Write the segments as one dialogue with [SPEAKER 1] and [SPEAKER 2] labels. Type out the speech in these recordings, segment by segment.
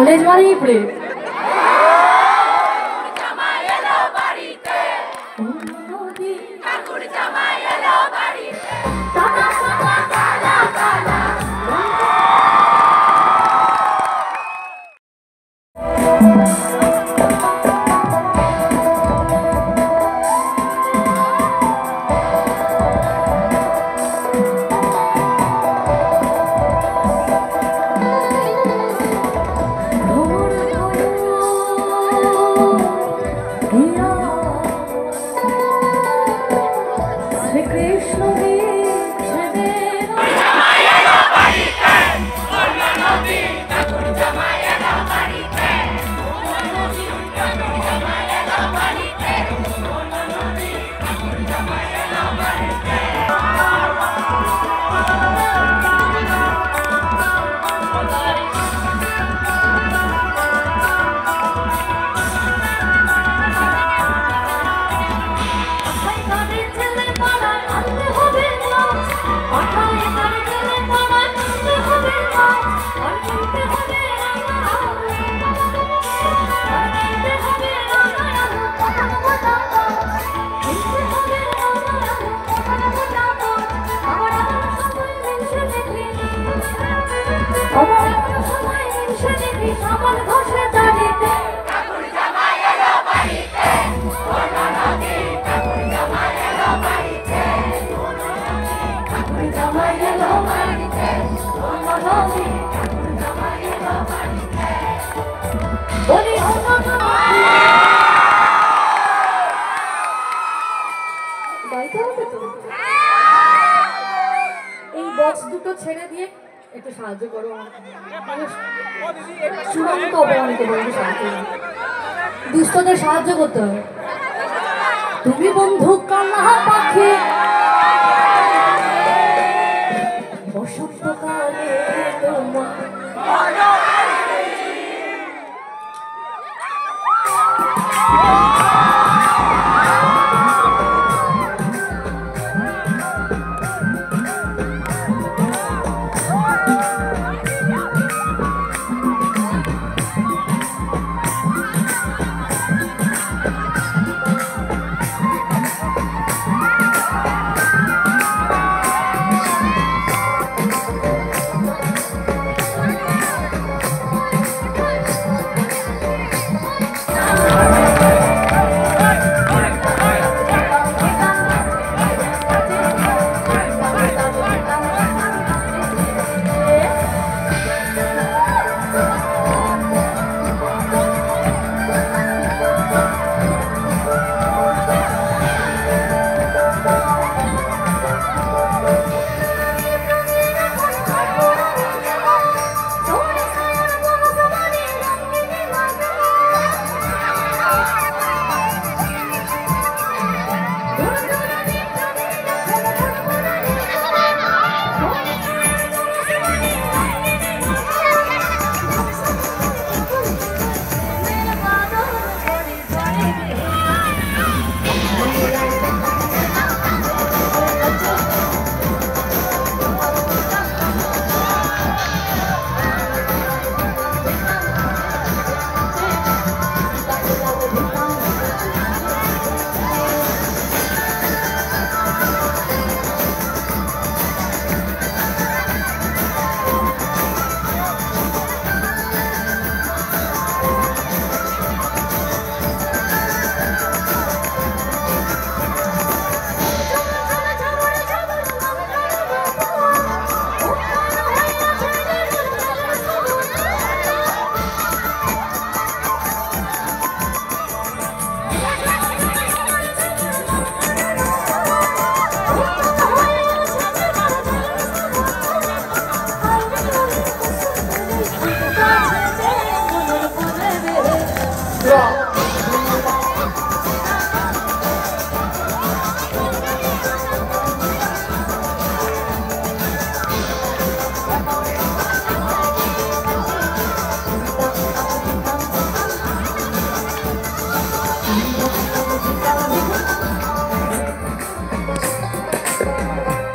[SPEAKER 1] College মানেই প্রেম। এই box দুটো ছেড়ে দিয়ে একটু সাহায্য করো, চূড়ান্ত অপমানিত বন্ধু সাহায্য, দুস্থদের সাহায্য করতে হবে। তুমি বন্ধু কান্না পাখি বসন্তকালে তোমার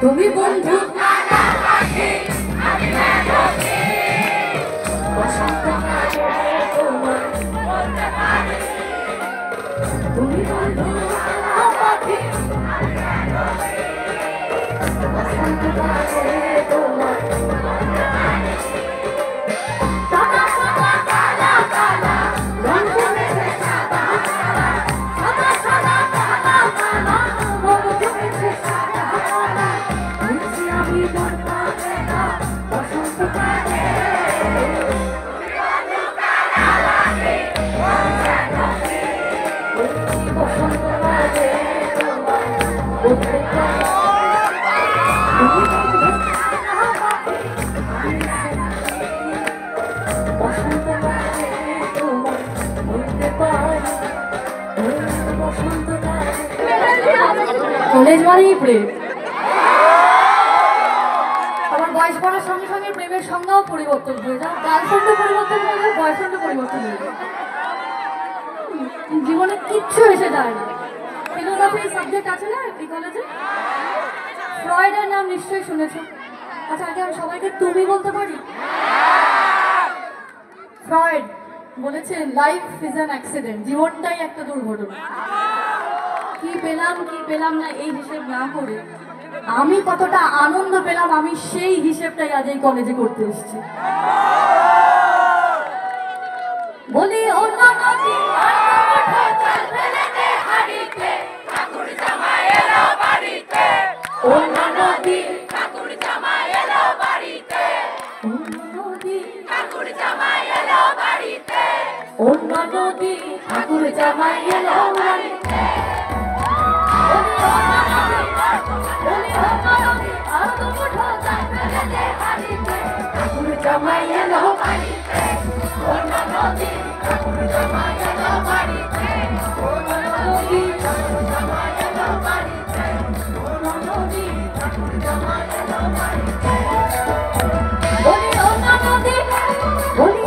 [SPEAKER 1] তুমি বন্ধু বসন্ত তুমি বন্ধু কালা পাখি বসন্ত কালে তোমার সাদা সাদা কালা কালা রং জমেছে সাদা সাদা সাদা কালা কালা রং জমেছে সাদা কালা নিচে আমি বর্ষাতে না বসন্ত কালে বসন্ত কালে তোমার বলতে পারি তুমি বন্ধু কালা পাখি বসন্ত কালে তোমার বলতে পারি বসন্ত কালে কলেজ মানেই প্রেম আমার বয়স বাড়ার সঙ্গে সঙ্গে প্রেমের সংজ্ঞাও পরিবর্তন হয়ে যায় গার্লফ্রেন্ডও পরিবর্তন হয়ে যায় বয়ফ্রেন্ডও পরিবর্তন হয়ে যায় জীবনে কিচ্ছু এসে যায় না ফিলোসফি সাবজেক্ট আছে না এই কলেজে ফ্রয়েডের নাম নিশ্চয়ই শুনেছো আচ্ছা আগে আমি সবাইকে তুমি বলতে পারি ফ্রয়েড বলেছেন লাইফ ইজ অ্যান অ্যাক্সিডেন্ট জীবনটাই একটা দুর্ঘটনা কি পেলাম না এই হিসেব না করে আমি কতটা আনন্দ পেলাম আমি সেই হিসেবটাই আজ এই কলেজে করতে এসেছি বলি ও নদী অন্য নদী ঠাকুর জামাই এলো বাড়িতে ঠাকুর জামাই এলো বাড়িতে অন্য নদী ঠাকুর জামাই এলো বাড়িতে অন্য নদী ঠাকুর জামাই এলো বাড়িতে অন্য নদী ঠাকুর জামাই এলো বাড়িতে বলি অন্য নদী বলি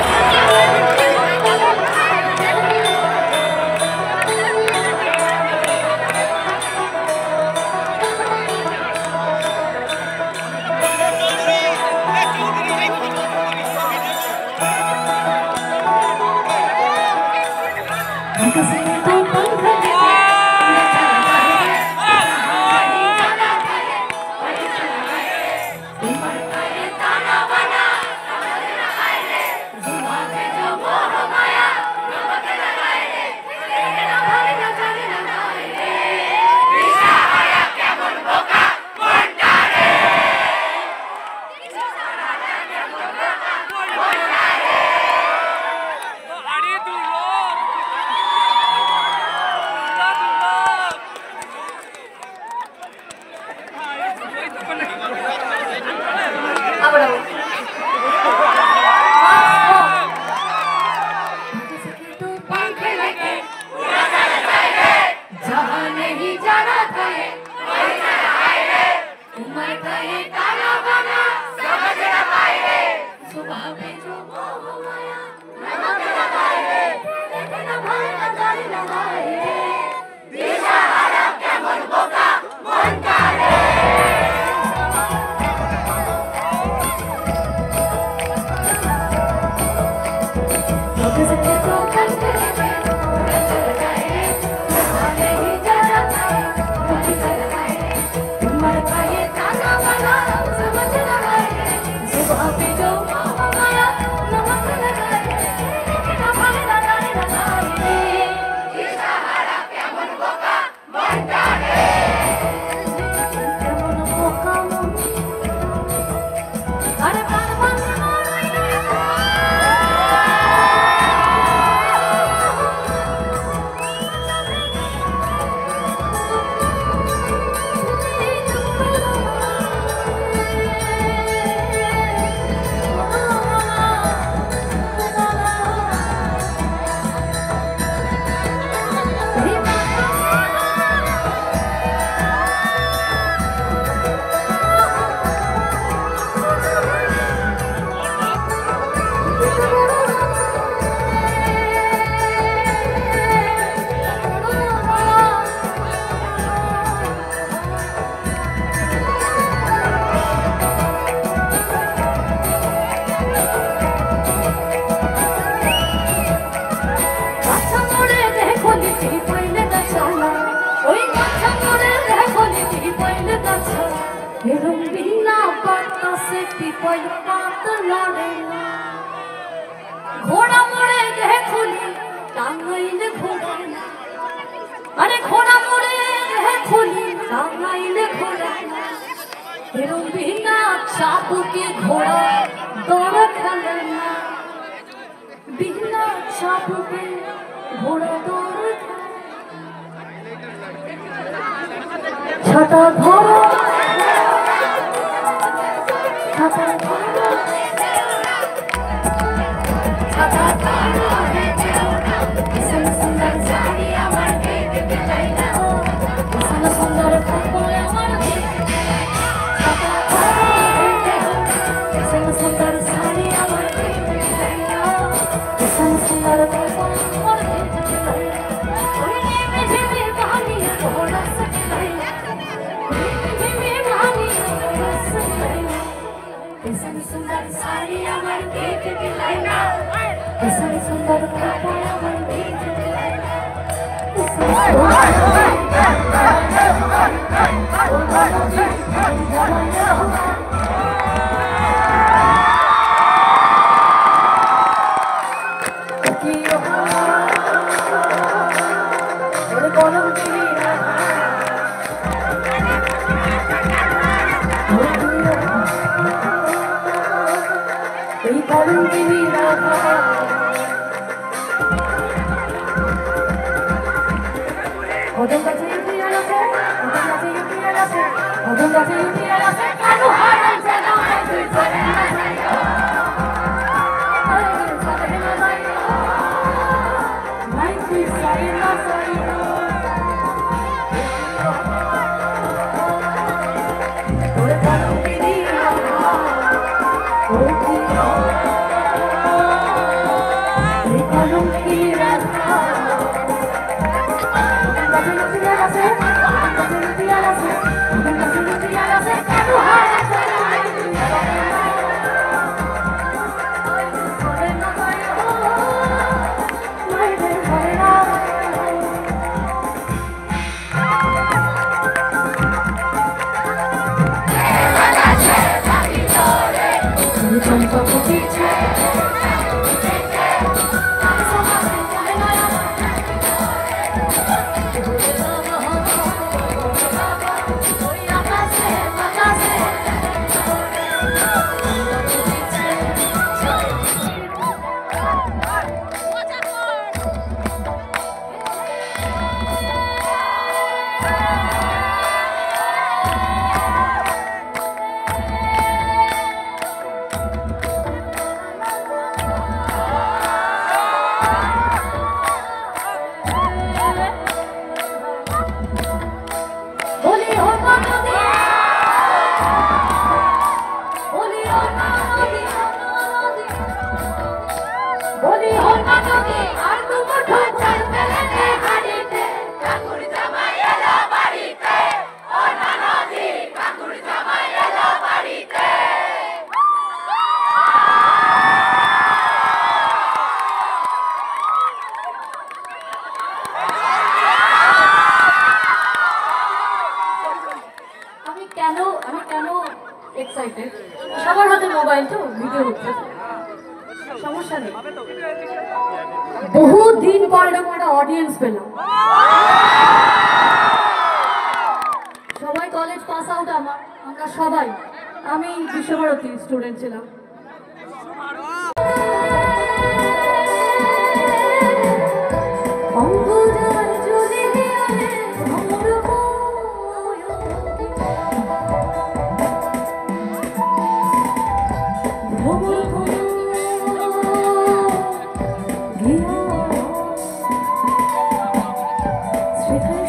[SPEAKER 1] कोई बात लड़े ना घोड़ा मोड़े गए खुली टांगाइले घोड़ा अरे घोड़ा मोड़े गए खुली टांगाइले घोड़ा एरम बिना चाबू के घोड़ा दौड़ खेलना बिना चाबू के घोड़ा दौड़ छाता धरो छाता धरो छाता धरो किसन सुंदर साड़ी আমার পেটে বিলাইলা किसन सुंदर কাপড় আমার छाता धरो किसन सुंदर साड़ी আমার পেটে বিলাইলা किसन सुंदर কাপড় আমার পেটে বিলাইলা ওই নেমে যেতে পানি ঘোড়া সকাইলা किसन सुंदर साड़ी আমার পেটে বিলাইলা किसन सुंदर কাপড় আমার পেটে বিলাইলা Odong kaca yuti alase, odong kaca yuti alase, odong kaca yuti alase. Kalu haran sedang kacu sedang sayo, haran sedang sayo, naik sedang sayo. Ore kalung kiri, ore kalung kiri. Excited সবার হাতে mobile তো video হচ্ছে সমস্যা নেই বহু দিন পর একটা অডিয়েন্স পেলাম সবাই কলেজ পাস আউট আমরা সবাই আমি বিশ্বভারতী স্টুডেন্ট ছিলাম Sweet